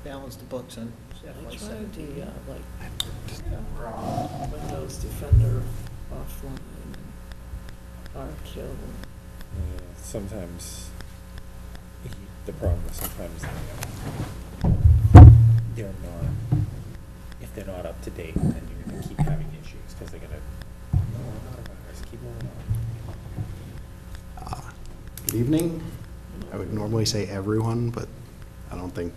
balance the books on I FY tried '17. the, Windows Defender offline and Arkill. Sometimes, the problem is sometimes they're not, if they're not up to date, then you're gonna keep having issues, because they're gonna, no, not a virus, keep moving on. Good evening. I would normally say everyone, but I don't think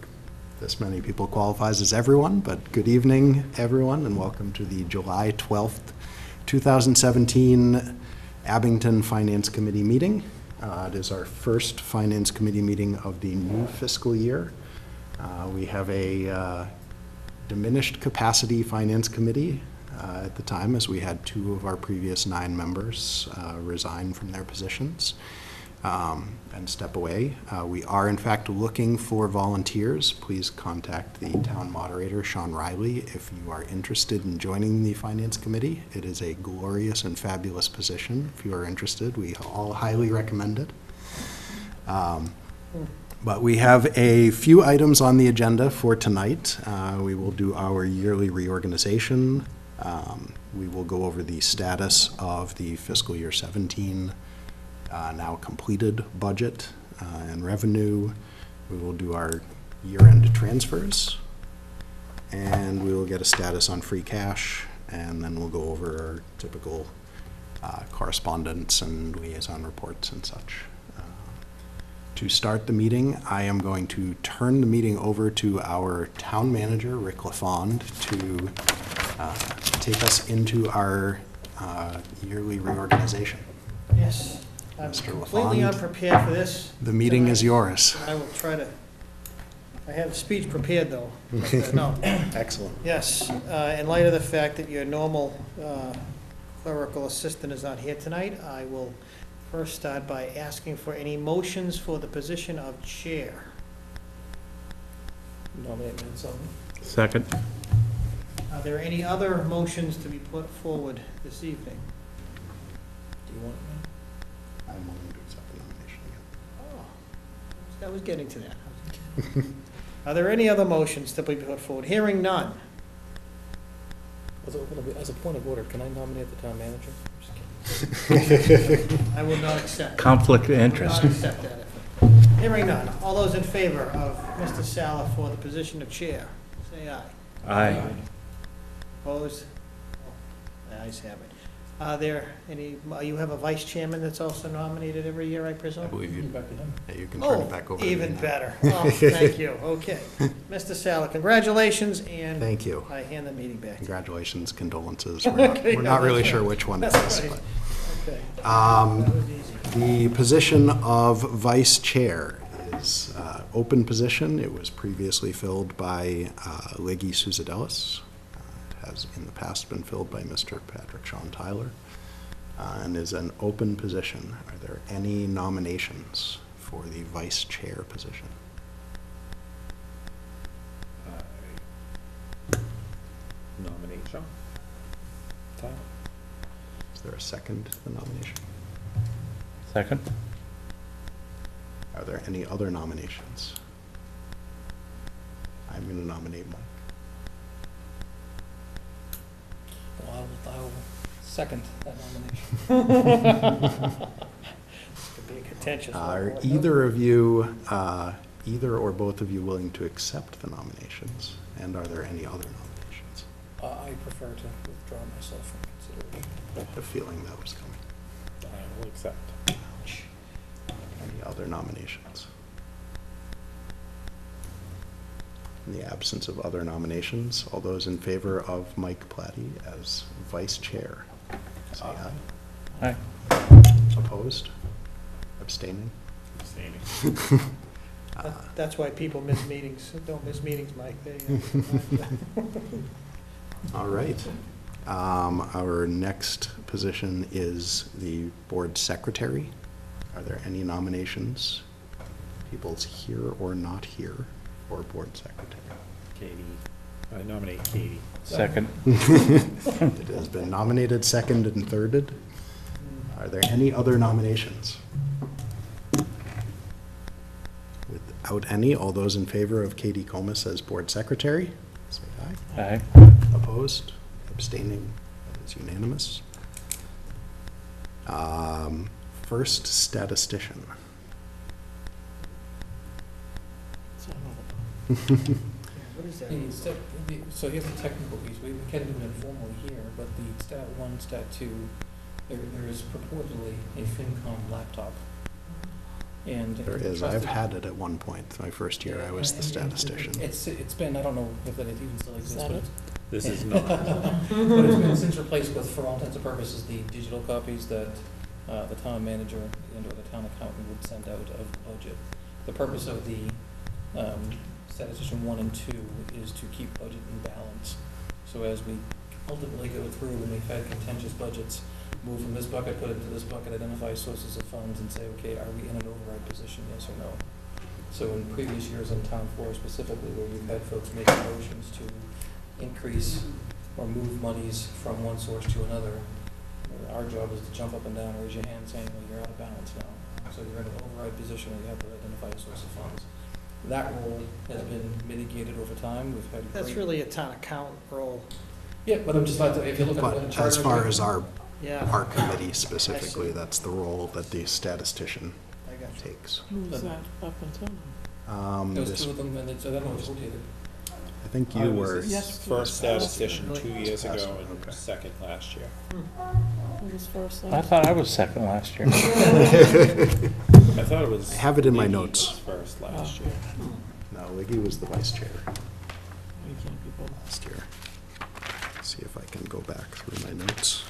this many people qualifies as everyone, but good evening, everyone, and welcome to the July 12th, 2017 Abington Finance Committee meeting. It is our first Finance Committee meeting of the new fiscal year. We have a diminished capacity Finance Committee at the time, as we had 2 of our previous 9 members resign from their positions and step away. We are in fact looking for volunteers. Please contact the town moderator, Sean Riley, if you are interested in joining the Finance Committee. It is a glorious and fabulous position. If you are interested, we all highly recommend it. But we have a few items on the agenda for tonight. We will do our yearly reorganization. We will go over the status of the fiscal year 17 now completed budget and revenue. We will do our year-end transfers, and we will get a status on free cash, and then we'll go over our typical correspondence and liaison reports and such. To start the meeting, I am going to turn the meeting over to our town manager, Rick LaFond, to take us into our yearly reorganization. Yes, I'm Mr. completely LaFond, unprepared for this. the meeting is tonight. yours. I will try to, I have a speech prepared, though. But, no, Excellent. yes, in light of the fact that your normal clerical assistant is not here tonight, I will first start by asking for any motions for the position of chair. Nominate Manson. Second. Are there any other motions to be put forward this evening? Do you want it, man? I'm willing to accept the nomination again. Oh, I was getting to that. Are there any other motions to be put forward? Hearing none. As a point of order, can I nominate the town manager? I'm just kidding. I will not accept. Conflict of I will interest. not accept that. Hearing none. All those in favor of Mr. Sala for the position of chair, say aye. Aye. Opposed? The ayes have it. Are there any, you have a vice chairman that's also nominated every year, I I presume? believe you, Back to him. yeah, you can turn Oh, it back over to me even now. better. Oh, thank you. Okay. Mr. Sala, congratulations, and Thank you. I hand the meeting back to you. Congratulations, condolences. Okay, We're yeah, not really that's sure right. which one it That's is. right. Okay. but, That was easy. The position of vice chair is open position. It was previously filled by Leggy Suzadelis. It has in the past been filled by Mr. Patrick Sean Tyler, and is an open position. Are there any nominations for the vice chair position? Nominate Sean. Tyler. Is there a second to the nomination? Second. Are there any other nominations? I'm going to nominate Mike. Well, I will second that nomination. This could be a contentious one. Are won't it? either of you, either or both of you willing to accept the nominations? And are there any other nominations? I prefer to withdraw myself from consideration. I had a feeling that was coming. I will accept. Any other nominations? In the absence of other nominations, all those in favor of Mike Platty as vice chair, say aye. Aye. Opposed? Abstaining? Abstaining. That's why people miss meetings. Don't miss meetings, Mike. All right. Our next position is the board secretary. Are there any nominations? People's here or not here for board secretary? Katie. I nominate Katie. Second. It has been nominated, seconded, and thirded. Are there any other nominations? Without any, all those in favor of Katie Comas as board secretary, say aye. Aye. Opposed, abstaining, that is unanimous. First statistician. What is that? So here's the technical piece, we can do it informally here, but the stat one, stat two, there is purportedly a FinCom laptop. And There is, I've had it at one point, my first year I was the statistician. It's been, I don't know if it even still exists, but it's This is not. but it's been since replaced with, for all intents and purposes, the digital copies that the town manager and or the town accountant would send out of the budget. The purpose of the statistician 1 and 2 is to keep budget in balance. So as we ultimately go through and we've had contentious budgets, move from this bucket, put it into this bucket, identify sources of funds and say, okay, are we in an override position, yes or no? So in previous years on town floor specifically, where you've had folks making motions to increase or move monies from one source to another, our job is to jump up and down, raise your hand saying, well, you're out of balance now. So you're in an override position where you have to identify a source of funds. That role has been mitigated over time. We've had That's great- really a town accountant role. Yeah, but I'm just like, if you look at the But charter. as far as our Yeah, committee specifically, that's the role that the statistician I got you. takes. Who's that up until now? There was This- two of them, and it's, I don't know, it's rotated. I think I you was were. his Yes, first statistician Really? 2 years ago Okay. and second last year. Who was first? I thought I was second last year. I thought it was. I have it in my Iggy notes. was first last Oh. year. No, Wiggy was the vice chair You can't be both. last year. See if I can go back through my notes.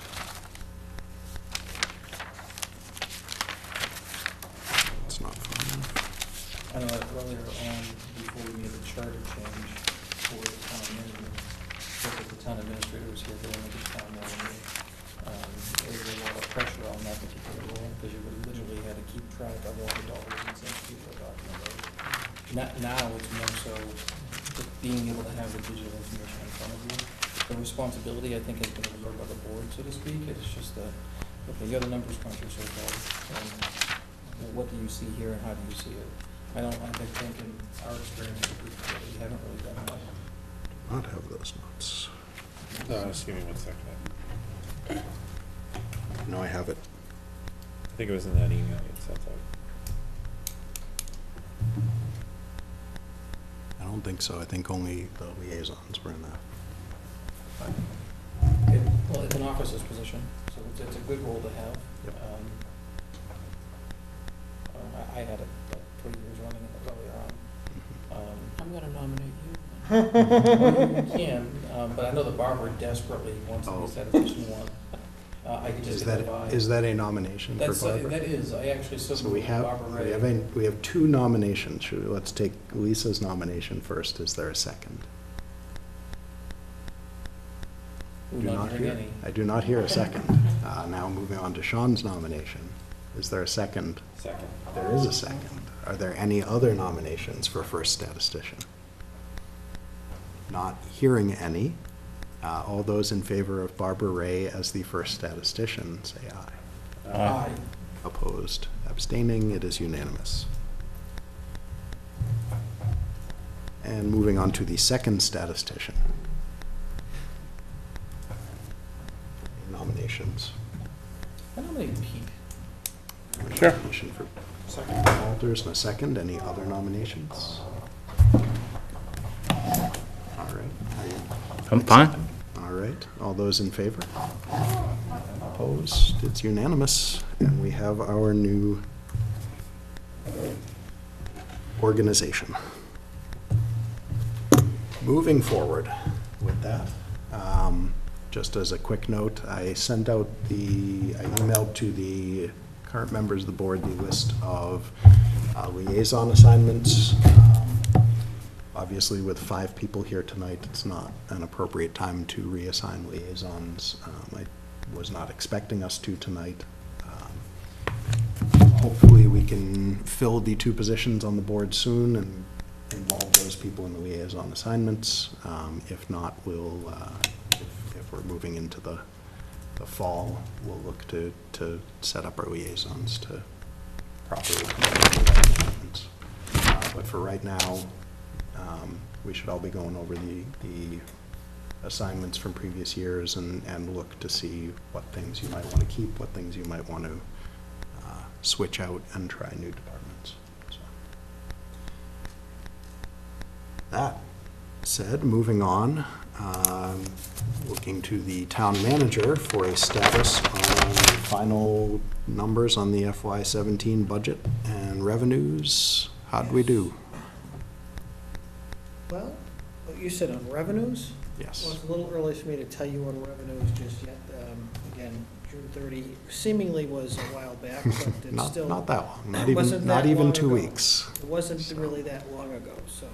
It's not fun. I know that earlier on, before we made the charter change for the town manager, because the town administrator was here dealing with the town manager, there was a lot of pressure on that particular role, because you would literally had to keep track of all the dollars and cents people were talking about. Now it's more so just being able to have the digital information in front of you. The responsibility, I think, has been absorbed by the board, so to speak. It's just that, okay, you're the numbers cruncher, so and what do you see here and how do you see it? I think in our experience, we haven't really done that. Not have those notes. Just give me 1 second. No, I have it. I think it was in that email you sent out. I don't think so. I think only the liaisons were in that. Well, it's an officer's position, so it's a good role to have. Yep. I had it about 3 years running earlier on. I'm gonna nominate you. You can, but I know that Barbara desperately wants to Oh. be statistician 1. I could just Is get that, the vibe. is that a nomination for That's, Barbara? that is, I actually So still we with have, Barbara we Ray. have, we have 2 nominations. Let's take Lisa's nomination first. Is there a second? We're Do not not hearing hear. any. I do not hear a second. Now moving on to Sean's nomination. Is there a second? Second. There is a second. Are there any other nominations for first statistician? Not hearing any. All those in favor of Barbara Ray as the first statistician, say aye. Aye. Opposed, abstaining, it is unanimous. And moving on to the second statistician. Nominations. I nominate Pete. Sure. Nomination for second Walters and a second. Any other nominations? All right. Are you- I'm fine. All right. All those in favor? Opposed? It's unanimous. And we have our new organization. Moving forward with that, just as a quick note, I emailed to the current members of the board the list of liaison assignments. Obviously, with 5 people here tonight, it's not an appropriate time to reassign liaisons. I was not expecting us to tonight. Hopefully, we can fill the 2 positions on the board soon and involve those people in the liaison assignments. If not, we'll, if we're moving into the fall, we'll look to set up our liaisons to properly conduct the assignments. But for right now, we should all be going over the assignments from previous years and look to see what things you might want to keep, what things you might want to switch out and try new departments. So. That said, moving on, looking to the town manager for a status on final numbers on the FY17 budget and revenues. How'd we do? Well, you said on revenues? Yes. Well, it's a little early for me to tell you on revenues just yet. Again, June 30 seemingly was a while back, but it's Not, still. not that long, wasn't not that even long 2 ago. weeks. It wasn't really that long ago, so.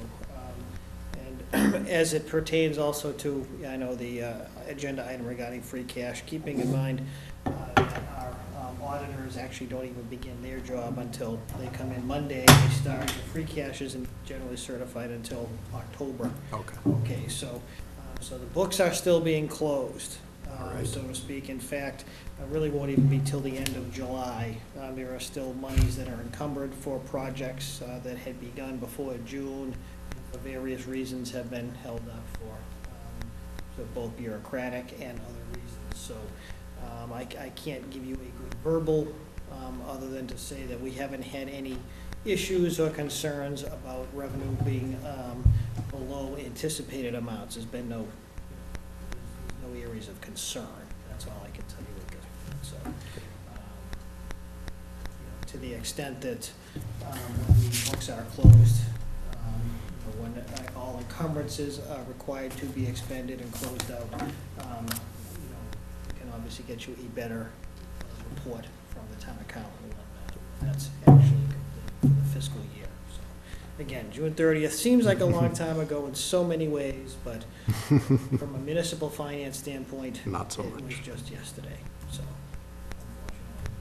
And as it pertains also to, I know, the agenda item regarding free cash, keeping in mind that our auditors actually don't even begin their job until they come in Monday, they start. The free cash isn't generally certified until October. Okay. Okay, so the books are still being closed, All right. so to speak. In fact, it really won't even be till the end of July. There are still monies that are encumbered for projects that had begun before June, for various reasons have been held up for both bureaucratic and other reasons. So I can't give you a good verbal, other than to say that we haven't had any issues or concerns about revenue being below anticipated amounts. There's been no areas of concern. That's all I can tell you with this. So, to the extent that when the books are closed, when all encumbrances are required to be expended and closed out, we can obviously get you a better report from the town accountant when that's actually complete for the fiscal year. So, again, June 30th seems like a long time ago in so many ways, but from a municipal finance standpoint, Not so it was much. just yesterday. So,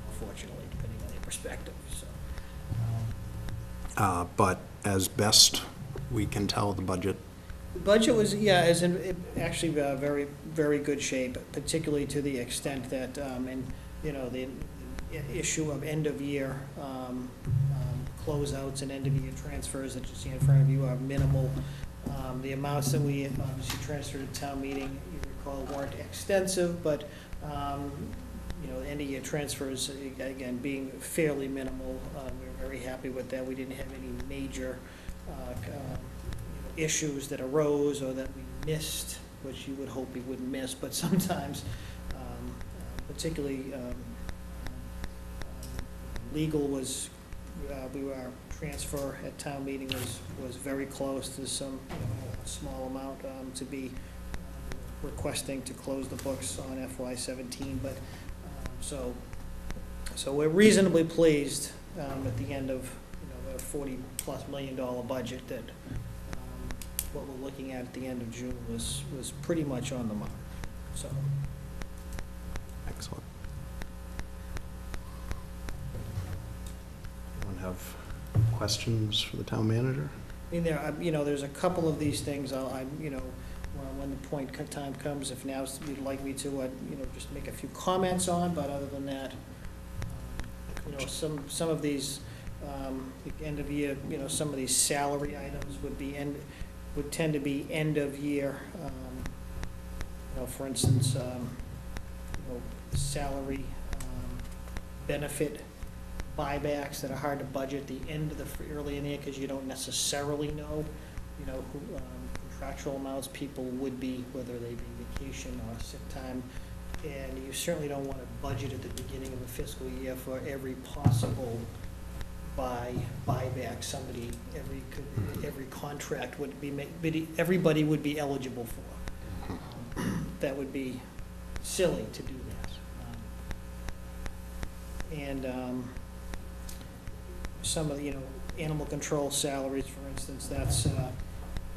unfortunately, depending on your perspective. So, But as best we can tell, the budget, the budget was, yeah, is in actually very, very good shape, particularly to the extent that, and, the issue of end-of-year closeouts and end-of-year transfers that you see in front of you are minimal. The amounts that we obviously transferred at town meeting, you recall, weren't extensive, but, end-of-year transfers, again, being fairly minimal. We were very happy with that. We didn't have any major issues that arose or that we missed, which you would hope we wouldn't miss, but sometimes, particularly legal was, our transfer at town meeting was very close to some, a small amount to be requesting to close the books on FY17, but, so we're reasonably pleased at the end of, a $40+ million budget that what we're looking at the end of June was pretty much on the mark, so. excellent. Anyone have questions for the town manager? I mean, there's a couple of these things, when the time comes, if now you'd like me to, just make a few comments on, but other than that, some of these, the end of year, some of these salary items would tend to be end of year. For instance, salary benefit buybacks that are hard to budget the end of early in the year, because you don't necessarily know, who contractual amounts people would be, whether they be vacation or sick time. And you certainly don't want to budget at the beginning of a fiscal year for every possible buyback somebody, every contract would be, everybody would be eligible for. That would be silly to do that. And some of the, animal control salaries, for instance, that's,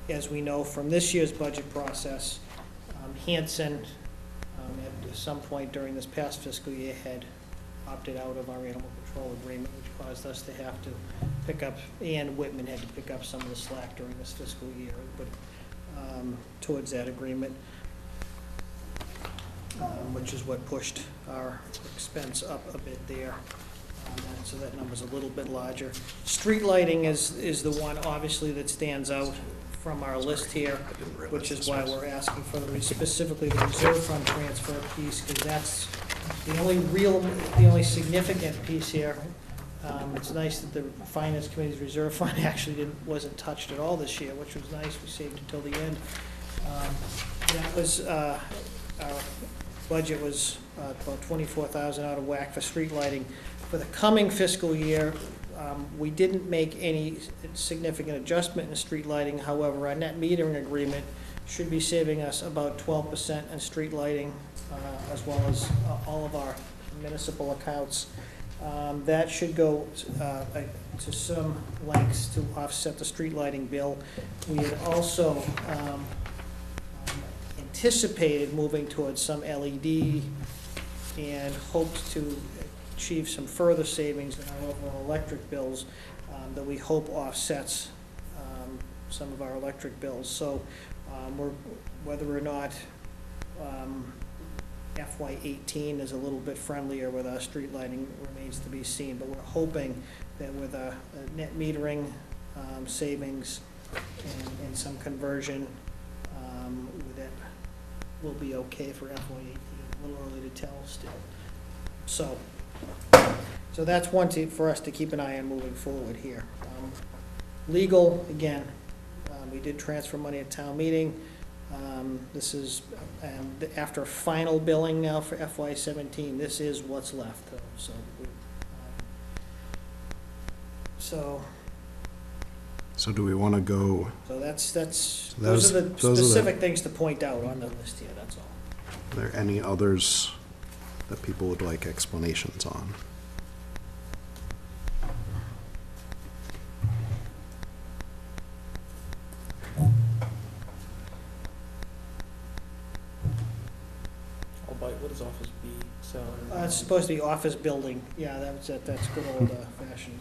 as we know from this year's budget process, Hanson, at some point during this past fiscal year, had opted out of our animal control agreement, which caused us to have to pick up, and Whitman had to pick up some of the slack during this fiscal year, but towards that agreement, which is what pushed our expense up a bit there. So that number's a little bit larger. Street lighting is the one, obviously, that stands out from our list here, which is why we're asking for specifically the reserve fund transfer piece, because that's the only significant piece here. It's nice that the Finance Committee's reserve fund actually wasn't touched at all this year, which was nice. We saved until the end. That was, our budget was about $24,000 out of whack for street lighting. For the coming fiscal year, we didn't make any significant adjustment in street lighting. However, our net metering agreement should be saving us about 12% in street lighting, as well as all of our municipal accounts. That should go to some lengths to offset the street lighting bill. We had also anticipated moving towards some LED and hoped to achieve some further savings in our overall electric bills that we hope offsets some of our electric bills. So whether or not FY18 is a little bit friendlier with our street lighting remains to be seen, but we're hoping that with a net metering savings and some conversion, that will be okay for FY18. A little early to tell still. So that's one for us to keep an eye on moving forward here. Legal, again, we did transfer money at town meeting. This is after final billing now for FY17. This is what's left, though. So do we want to go, So those those are the are the- specific things to point out on the list here. That's all. are there any others that people would like explanations on? I'll bite, what is Office B salary? It's supposed to be office building. Yeah, that's good old fashioned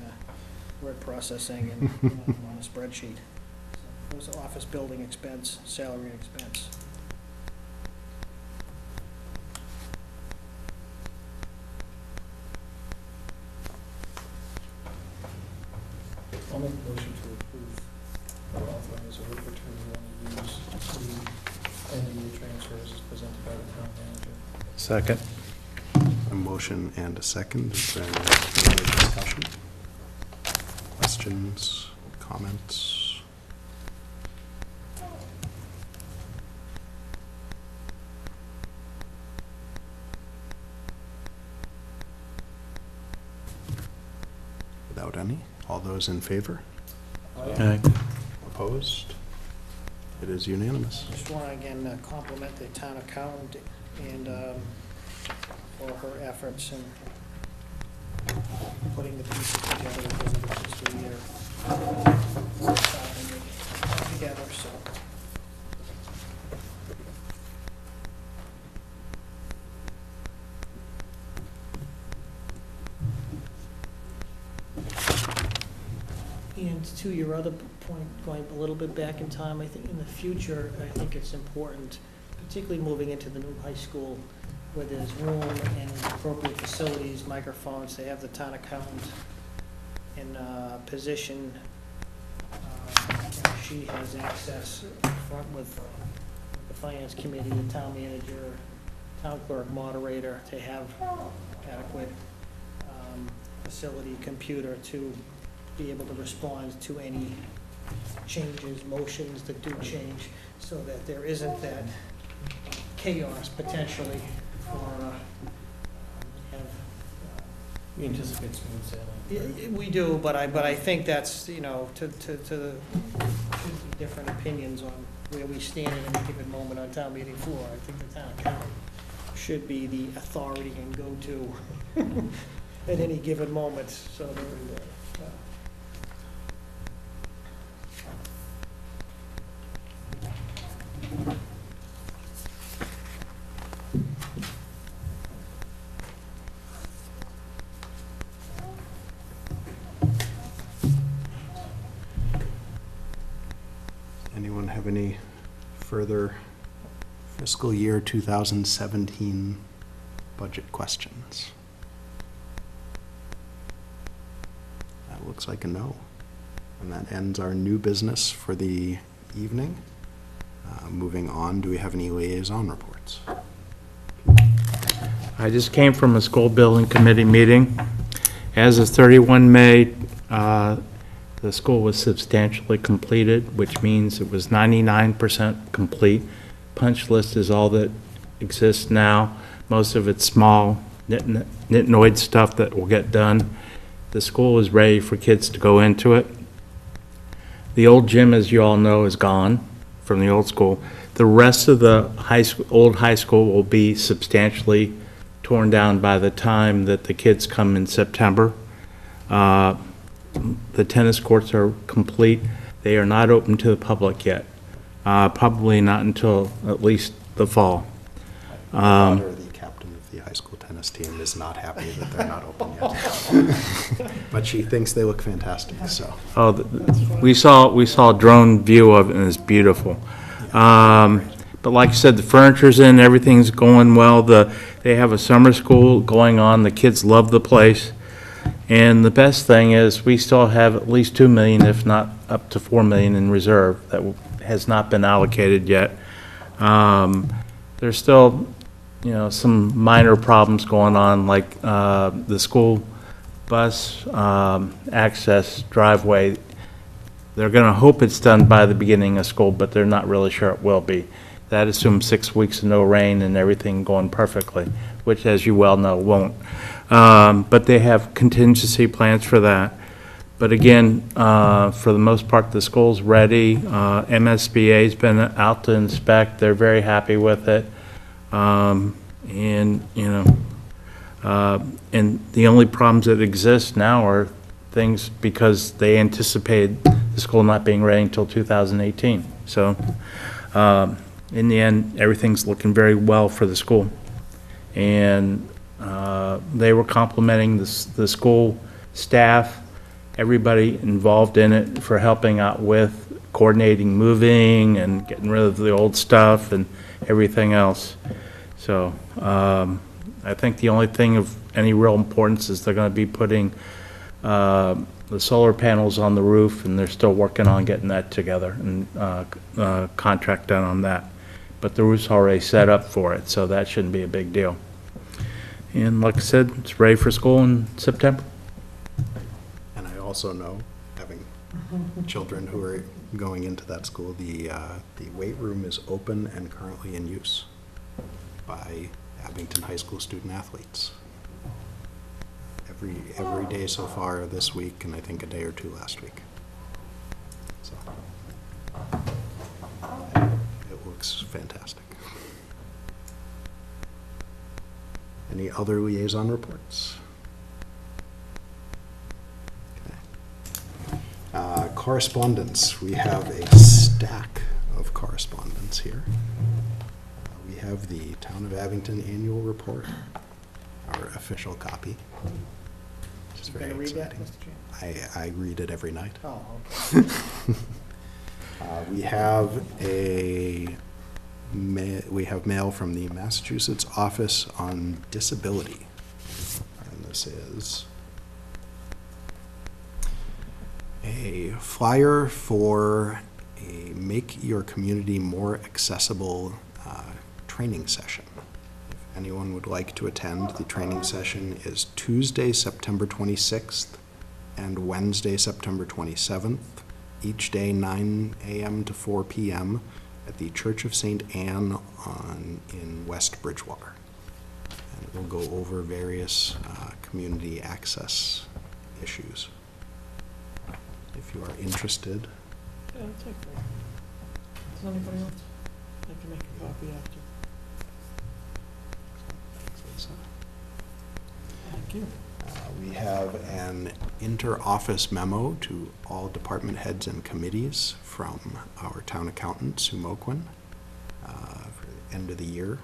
word processing and on a spreadsheet. So it was office building expense, salary and expense. I'll make a motion to approve or authorize or return we want to use the end-of-year transfers as presented by the town manager. Second. A motion and a second. Is there any further discussion? Questions, comments? Without any, all those in favor? Aye. Opposed? It is unanimous. Just want to again compliment the town accountant and for her efforts in putting the pieces together for the fiscal year. Together, so. And to your other point, going a little bit back in time, I think in the future, I think it's important, particularly moving into the new high school, where there's room and appropriate facilities, microphones, they have the town accountant in position. She has access front with the finance committee, the town manager, town clerk, moderator, to have adequate facility, computer to be able to respond to any changes, motions that do change, so that there isn't that chaos potentially for, We anticipate smooth sailing. we do, but I think that's, to the different opinions on where we stand at any given moment on town meeting floor. I think the town accountant should be the authority and go-to at any given moment, so that, Anyone have any further fiscal year 2017 budget questions? looks like a no. And that ends our new business for the evening. Moving on, do we have any liaison reports? I just came from a school building committee meeting. As of 31 May, the school was substantially completed, which means it was 99% complete. Punch list is all that exists now. Most of it's small, nitnoid stuff that will get done. The school is ready for kids to go into it. The old gym, as you all know, is gone from the old school. The rest of the old high school will be substantially torn down by the time that the kids come in September. The tennis courts are complete. They are not open to the public yet. Probably not until at least the fall. My daughter, the captain of the high school tennis team, is not happy that they're not open yet. But she thinks they look fantastic, so. We saw a drone view of it, and it's beautiful. But like I said, the furniture's in, everything's going well. They have a summer school going on. The kids love the place. And the best thing is, we still have at least $2 million, if not up to $4 million in reserve that has not been allocated yet. There's still, some minor problems going on, like the school bus access driveway. They're going to hope it's done by the beginning of school, but they're not really sure it will be. That assumes 6 weeks of no rain and everything going perfectly, which, as you well know, won't. But they have contingency plans for that. But again, for the most part, the school's ready. MSBA's been out to inspect. They're very happy with it. And the only problems that exist now are things because they anticipated the school not being ready until 2018. So in the end, everything's looking very well for the school. And they were complimenting the school staff, everybody involved in it, for helping out with coordinating moving and getting rid of the old stuff and everything else. So I think the only thing of any real importance is they're going to be putting the solar panels on the roof, and they're still working on getting that together and contract done on that. But the roof's already set up for it, so that shouldn't be a big deal. And like I said, it's ready for school in September. And I also know, having children who are going into that school, the weight room is open and currently in use by Abington High School student athletes. Every day so far this week, and I think a day or two last week. So it looks fantastic. Any other liaison reports? Okay. Correspondence. We have a stack of correspondence here. We have the Town of Abington Annual Report, our official copy. Which is very exciting. I read it every night. Oh, okay. We have mail from the Massachusetts Office on Disability, and this is a flyer for a Make Your Community More Accessible training session. If anyone would like to attend, the training session is Tuesday, September 26th and Wednesday, September 27th, each day 9 a.m. to 4 p.m. at the Church of St. Anne in West Bridgewater. And we'll go over various community access issues. If you are interested. Yeah, I'll take that. Does anybody else? I can make a copy after. Thank you. We have an inter-office memo to all department heads and committees from our town accountant, Sue Moquin, for the end of the year.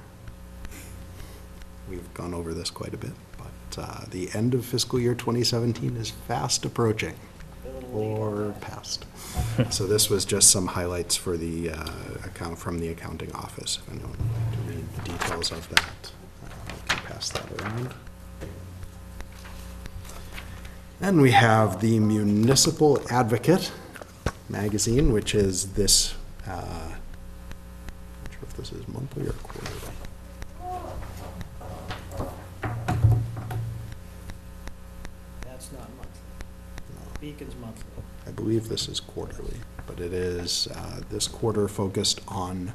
We've gone over this quite a bit, but the end of fiscal year 2017 is fast approaching, or past. So this was just some highlights for the account from the accounting office. If anyone would like to read the details of that, we can pass that around. And we have the Municipal Advocate magazine, which is this, not sure if this is monthly or quarterly. That's not monthly. Beacon's monthly. I believe this is quarterly, but it is this quarter focused on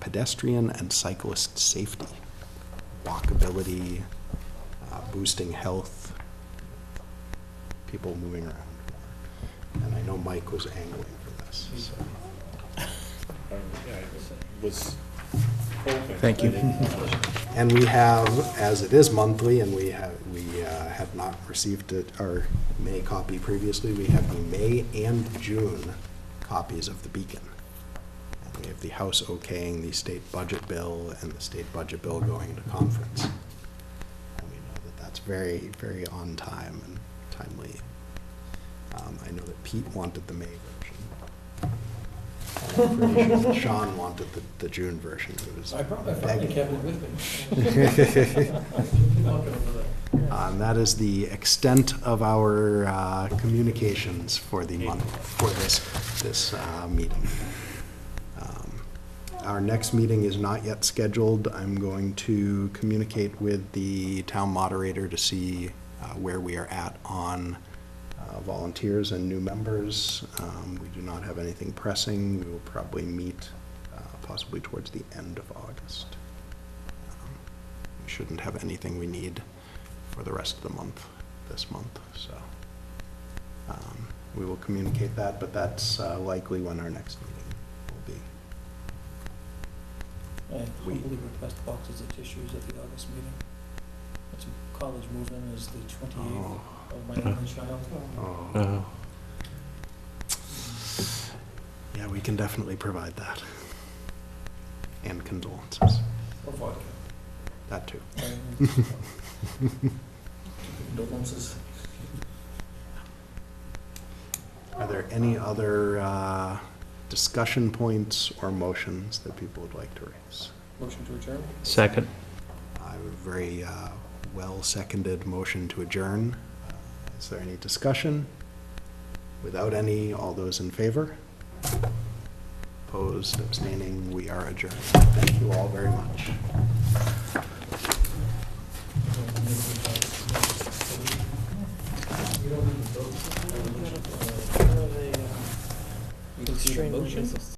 pedestrian and cyclist safety, walkability, boosting health, people moving around more. And I know Mike was angling for this, so. Was hoping. Thank you. but I didn't. And we have, as it is monthly, and we have not received our May copy previously, we have the May and June copies of the Beacon. And we have the House okaying the state budget bill and the state budget bill going to conference. And we know that that's very, very on time and timely. I know that Pete wanted the May version. I'm pretty sure that Sean wanted the June version. It was I probably begging. kept it with me. Walking over there. And that is the extent of our communications for the month, for this meeting. Our next meeting is not yet scheduled. I'm going to communicate with the town moderator to see where we are at on volunteers and new members. We do not have anything pressing. We will probably meet possibly towards the end of August. We shouldn't have anything we need for the rest of the month, this month, so. We will communicate that, but that's likely when our next meeting will be. I humbly request boxes of tissues at the August meeting. It's a college move-in is the 28th of my only child. Oh. Yeah, we can definitely provide that. And condolences, Or vodka. that too. Condolences. Are there any other discussion points or motions that people would like to raise? Motion to adjourn? Second. I have a very well-seconded motion to adjourn. Is there any discussion? Without any, all those in favor? Opposed, abstaining, we are adjourned. Thank you all very much. You can see the Extremely motion. resistant.